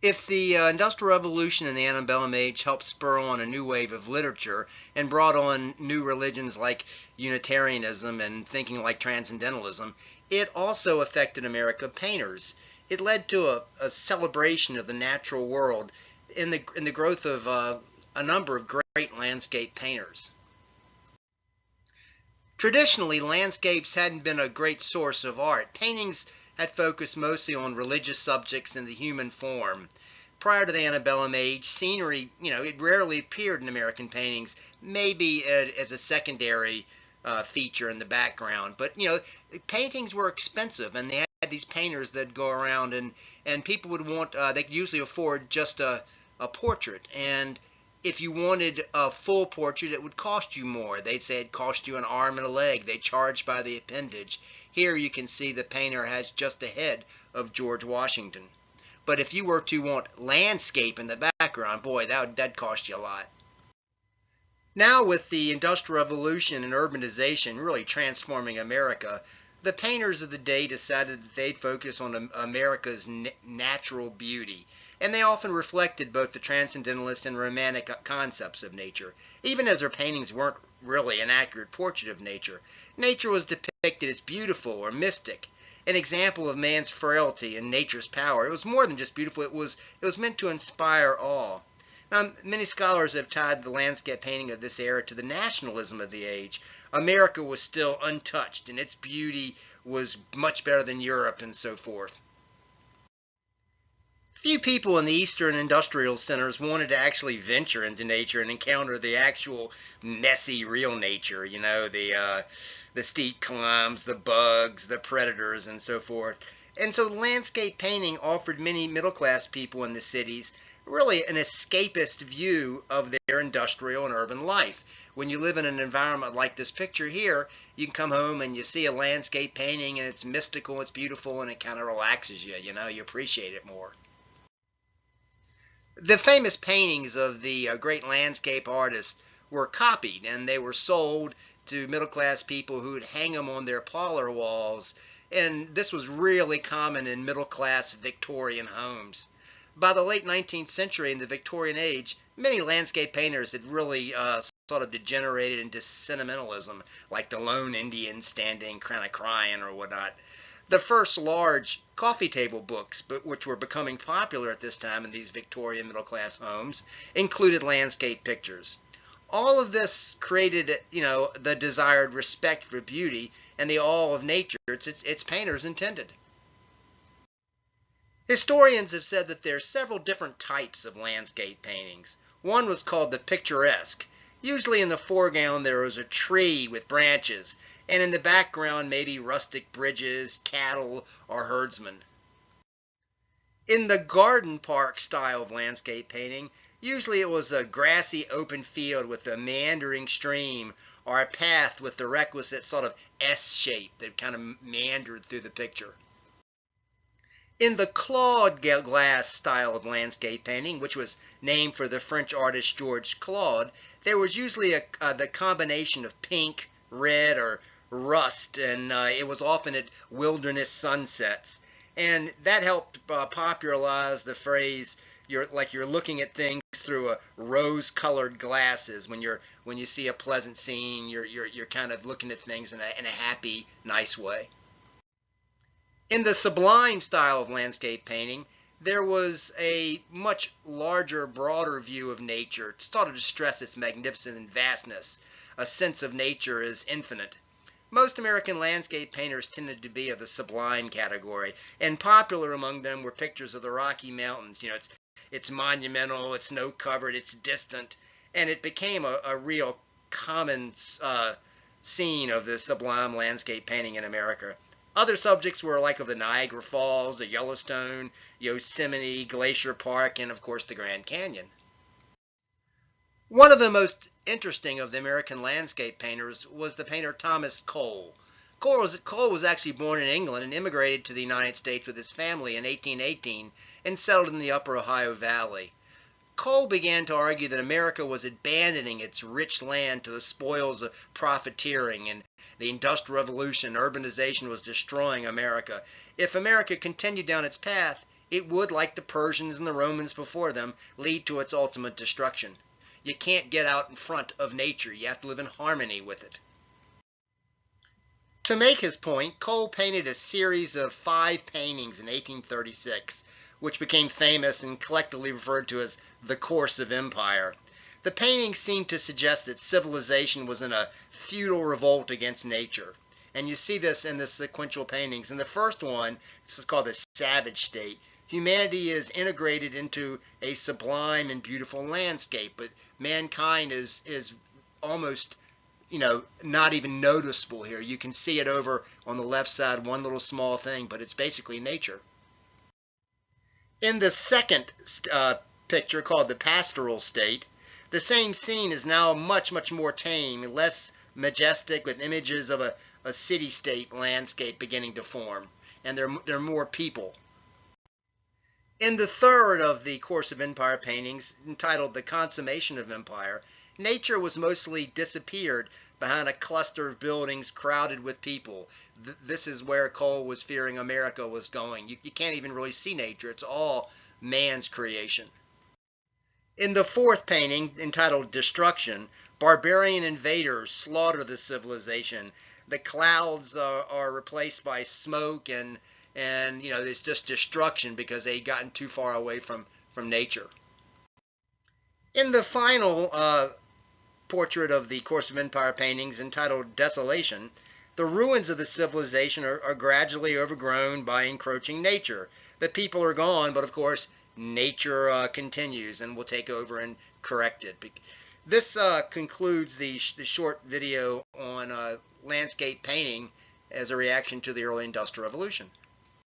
If the Industrial Revolution and the antebellum age helped spur on a new wave of literature and brought on new religions like Unitarianism and thinking like Transcendentalism, it also affected American painters. It led to a celebration of the natural world in the growth of a number of great landscape painters. Traditionally, landscapes hadn't been a great source of art. Paintings had focused mostly on religious subjects and the human form. Prior to the antebellum age, scenery, it rarely appeared in American paintings, maybe as a secondary feature in the background. But, paintings were expensive, and they had these painters that go around, and people would want, they could usually afford just a portrait. And if you wanted a full portrait, it would cost you more. They'd say it cost you an arm and a leg. They charged by the appendage. Here you can see the painter has just a head of George Washington. But if you were to want landscape in the background, boy, that'd cost you a lot. Now with the Industrial Revolution and urbanization really transforming America, the painters of the day decided that they'd focus on America's natural beauty, and they often reflected both the transcendentalist and romantic concepts of nature. Even as their paintings weren't really an accurate portrait of nature, nature was depicted as beautiful or mystic, an example of man's frailty and nature's power. It was more than just beautiful, it was meant to inspire awe. Now, many scholars have tied the landscape painting of this era to the nationalism of the age. America was still untouched, and its beauty was much better than Europe and so forth. Few people in the eastern industrial centers wanted to actually venture into nature and encounter the actual messy, real nature, the steep climbs, the bugs, the predators, and so forth. And so landscape painting offered many middle-class people in the cities really an escapist view of their industrial and urban life. When you live in an environment like this picture here, you can come home and you see a landscape painting and it's mystical, it's beautiful, and it kind of relaxes you, you appreciate it more. The famous paintings of the great landscape artists were copied and they were sold to middle class people who would hang them on their parlor walls, and this was really common in middle class Victorian homes. By the late 19th century, in the Victorian age, many landscape painters had really sort of degenerated into sentimentalism, like the lone Indian standing kind of crying or whatnot. The first large coffee table books, which were becoming popular at this time in these Victorian middle-class homes, included landscape pictures. All of this created, the desired respect for beauty and the awe of nature its painters intended. Historians have said that there are several different types of landscape paintings. One was called the picturesque. Usually in the foreground there was a tree with branches, and in the background maybe rustic bridges, cattle, or herdsmen. In the garden park style of landscape painting, usually it was a grassy open field with a meandering stream, or a path with the requisite sort of S shape that kind of meandered through the picture. In the Claude glass style of landscape painting, which was named for the French artist Georges Claude, there was usually the combination of pink, red, or rust, and it was often at wilderness sunsets. And that helped popularize the phrase, you're looking at things through a rose-colored glasses. When you see a pleasant scene, you're kind of looking at things in a happy, nice way. In the sublime style of landscape painting, there was a much larger, broader view of nature. It started to stress its magnificence vastness, a sense of nature as infinite. Most American landscape painters tended to be of the sublime category, and popular among them were pictures of the Rocky Mountains. It's monumental, it's snow-covered, it's distant, and it became a real common scene of the sublime landscape painting in America. Other subjects were like of the Niagara Falls, the Yellowstone, Yosemite, Glacier Park, and of course the Grand Canyon. One of the most interesting of the American landscape painters was the painter Thomas Cole. Cole was actually born in England and immigrated to the United States with his family in 1818 and settled in the upper Ohio Valley. Cole began to argue that America was abandoning its rich land to the spoils of profiteering, and the Industrial Revolution and urbanization was destroying America. If America continued down its path, it would, like the Persians and the Romans before them, lead to its ultimate destruction. You can't get out in front of nature. You have to live in harmony with it. To make his point, Cole painted a series of 5 paintings in 1836, which became famous and collectively referred to as the Course of Empire. The paintings seem to suggest that civilization was in a feudal revolt against nature. And you see this in the sequential paintings. In the first one, this is called the Savage State. Humanity is integrated into a sublime and beautiful landscape, but mankind is almost, not even noticeable here. You can see it over on the left side, one little small thing, but it's basically nature. In the second picture, called the Pastoral State, the same scene is now much, much more tame, less majestic, with images of a city-state landscape beginning to form, and there are more people. In the third of the Course of Empire paintings, entitled The Consummation of Empire, nature was mostly disappeared behind a cluster of buildings crowded with people. This is where Cole was fearing America was going. You can't even really see nature. It's all man's creation. In the fourth painting, entitled Destruction, barbarian invaders slaughter the civilization. The clouds are replaced by smoke, and it's just destruction because they'd gotten too far away from nature. In the final portrait of the Course of Empire paintings, entitled Desolation, the ruins of the civilization are gradually overgrown by encroaching nature. The people are gone, but of course nature continues and will take over and correct it. This concludes the short video on landscape painting as a reaction to the early Industrial Revolution.